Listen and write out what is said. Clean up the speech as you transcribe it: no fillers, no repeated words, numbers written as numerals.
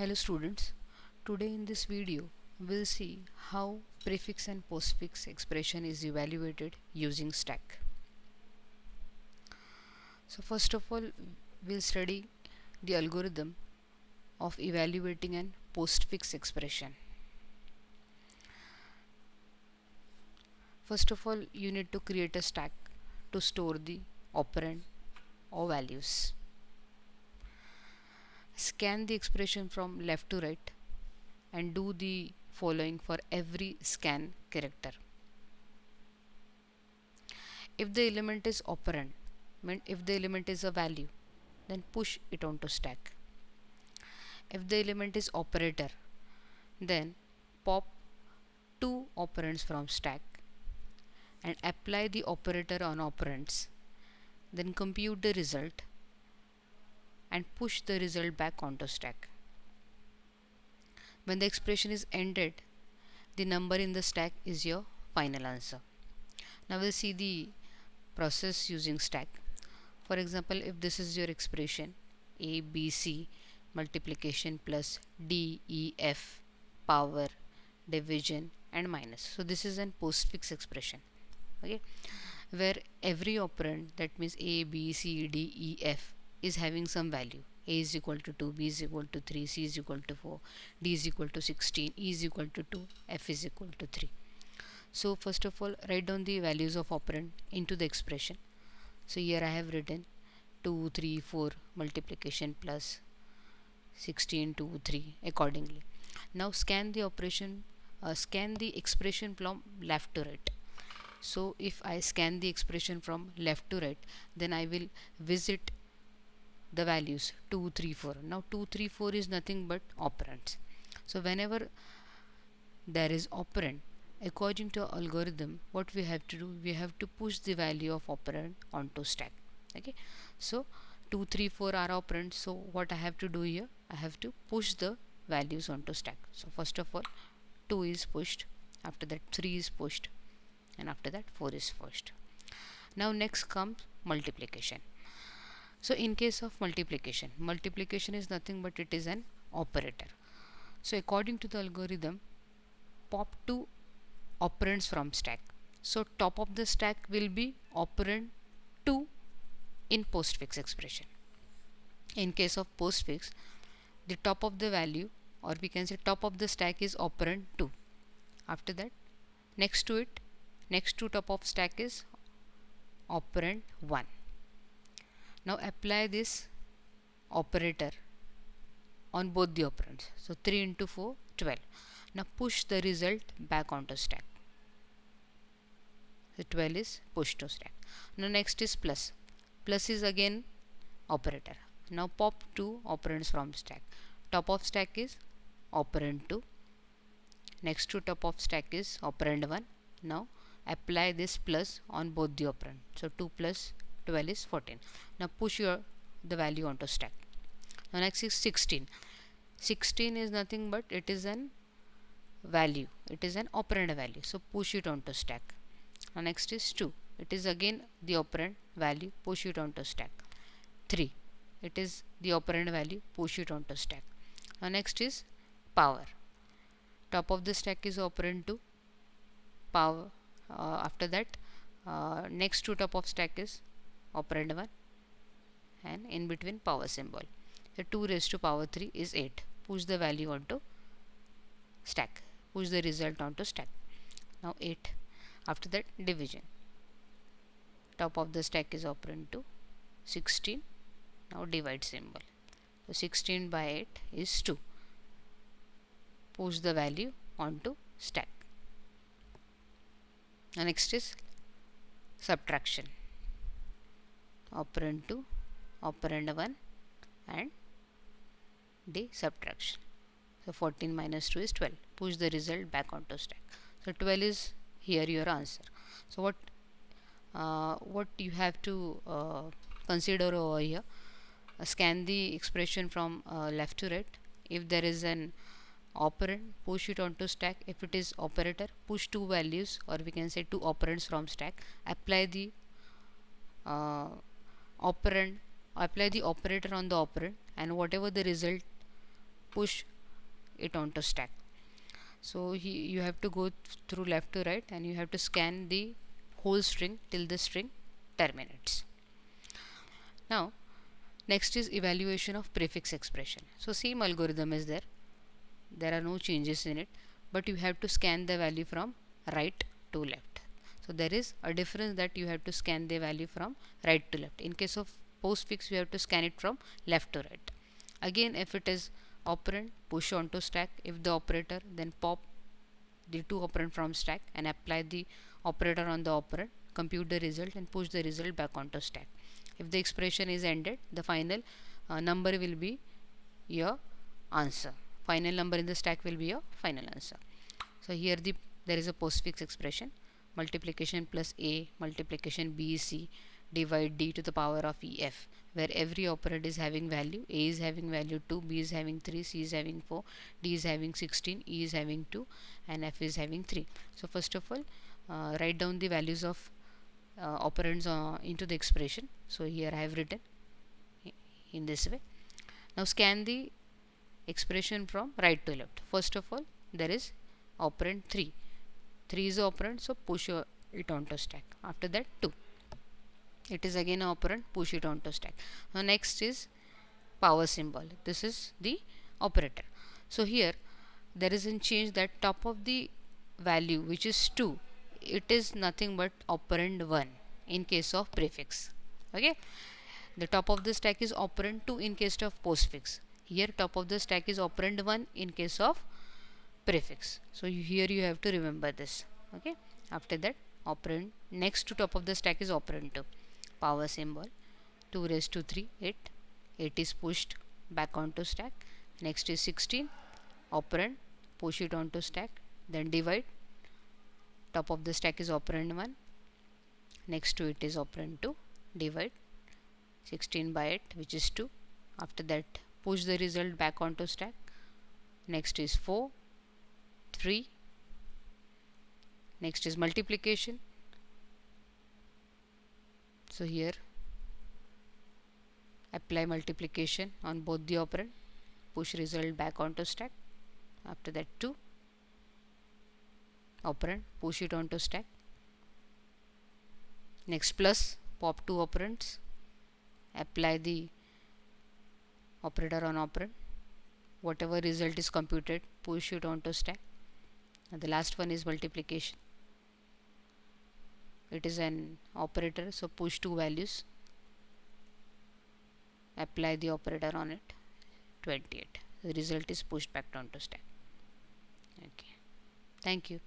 Hello students, today in this video we'll see how prefix and postfix expression is evaluated using stack. So first of all we'll study the algorithm of evaluating an postfix expression. First of all you need to create a stack to store the operand or values. Scan the expression from left to right and do the following for every scan character. If the element is operand, if the element is a value, then push it onto stack. If the element is operator, then pop two operands from stack and apply the operator on operands. Then compute the result and push the result back onto stack. When the expression is ended, the number in the stack is your final answer. Now we'll see the process using stack. For example, if this is your expression a, b, c multiplication plus d, e, f power division and minus. So this is an postfix expression, okay, where every operand, that means a, b, c, d, e, f, is having some value. A is equal to 2, b is equal to 3, c is equal to 4, d is equal to 16, e is equal to 2, f is equal to 3. So first of all write down the values of operand into the expression. So here I have written 2, 3, 4 multiplication plus 16, 2, 3 accordingly. Now scan the expression from left to right. So if I scan the expression from left to right, then I will visit the values 2, 3, 4. Now 2, 3, 4 is nothing but operands. So whenever there is operand, according to our algorithm, what we have to do, we have to push the value of operand onto stack. Okay, so 2, 3, 4 are operands. So what I have to do here, I have to push the values onto stack. So first of all 2 is pushed, after that 3 is pushed, and after that 4 is pushed. Now next comes multiplication. So in case of multiplication is nothing but it is an operator. So according to the algorithm, pop two operands from stack. So top of the stack will be operand 2 in postfix expression. In case of postfix, the top of the value, or we can say top of the stack, is operand 2. After that, next to it, next to top of stack is operand 1. Now apply this operator on both the operands. So 3 into 4, 12. Now push the result back onto stack. The 12 is pushed to stack. Now next is plus. Plus is again operator. Now pop two operands from stack. Top of stack is operand 2. Next to top of stack is operand 1. Now apply this plus on both the operand. So 2 plus 12 is 14. Now push the value onto stack. Now next is 16. 16 is nothing but it is an value. It is an operand value. So push it onto stack. Now next is 2. It is again the operand value. Push it onto stack. 3. It is the operand value. Push it onto stack. Now next is power. Top of the stack is operand 2. Power. After that, next to top of stack is operand 1, and in between power symbol. So 2 raised to power 3 is 8. Push the value onto stack. Push the result onto stack. Now 8. After that, division. Top of the stack is operand 2. 16. Now divide symbol. So 16 by 8 is 2. Push the value onto stack. Now next is subtraction. Operand 2, operand 1, and the subtraction. So 14 minus 2 is 12. Push the result back onto stack. So 12 is here your answer. So what you have to consider over here, scan the expression from left to right. If there is an operand, push it onto stack. If it is operator, push two values, or we can say two operands from stack. Apply the operator on the operand, and whatever the result, push it onto stack. So you have to go through left to right, and you have to scan the whole string till the string terminates. Now next is evaluation of prefix expression. So same algorithm is there are no changes in it, but you have to scan the value from right to left. So there is a difference that you have to scan the value from right to left. In case of postfix, you have to scan it from left to right. Again, if it is operand, push onto stack. If the operator, then pop the two operand from stack and apply the operator on the operand, compute the result and push the result back onto stack. If the expression is ended, the final number will be your answer. Final number in the stack will be your final answer. So here there is a postfix expression: multiplication plus a, multiplication b c, divide d to the power of ef, where every operand is having value. A is having value 2, b is having 3, c is having 4, d is having 16, e is having 2, and f is having 3. So first of all, write down the values of operands into the expression. So here I have written in this way. Now scan the expression from right to left. First of all, there is operand 3. 3 is the operand, so push it onto stack. After that, 2. It is again an operand, push it onto stack. Now next is power symbol. This is the operator. So here there is a change that top of the value, which is 2, it is nothing but operand 1 in case of prefix. Okay, the top of the stack is operand 2 in case of postfix. Here top of the stack is operand 1 in case of prefix. So here you have to remember this. Okay, after that, operand next to top of the stack is operand 2. Power symbol, 2 raised to 3, 8. 8 is pushed back onto stack. Next is 16, operand, push it onto stack, then divide. Top of the stack is operand 1, next to it is operand 2, divide 16 by 8, which is 2. After that, push the result back onto stack. Next is 4, 3. Next is multiplication. So here apply multiplication on both the operand, push result back onto stack. After that, 2, operand, push it onto stack. Next plus, pop 2 operands, apply the operator on operand. Whatever result is computed, push it onto stack. And the last one is multiplication. It is an operator, so push 2 values, apply the operator on it, 28. The result is pushed back onto stack. Okay, thank you.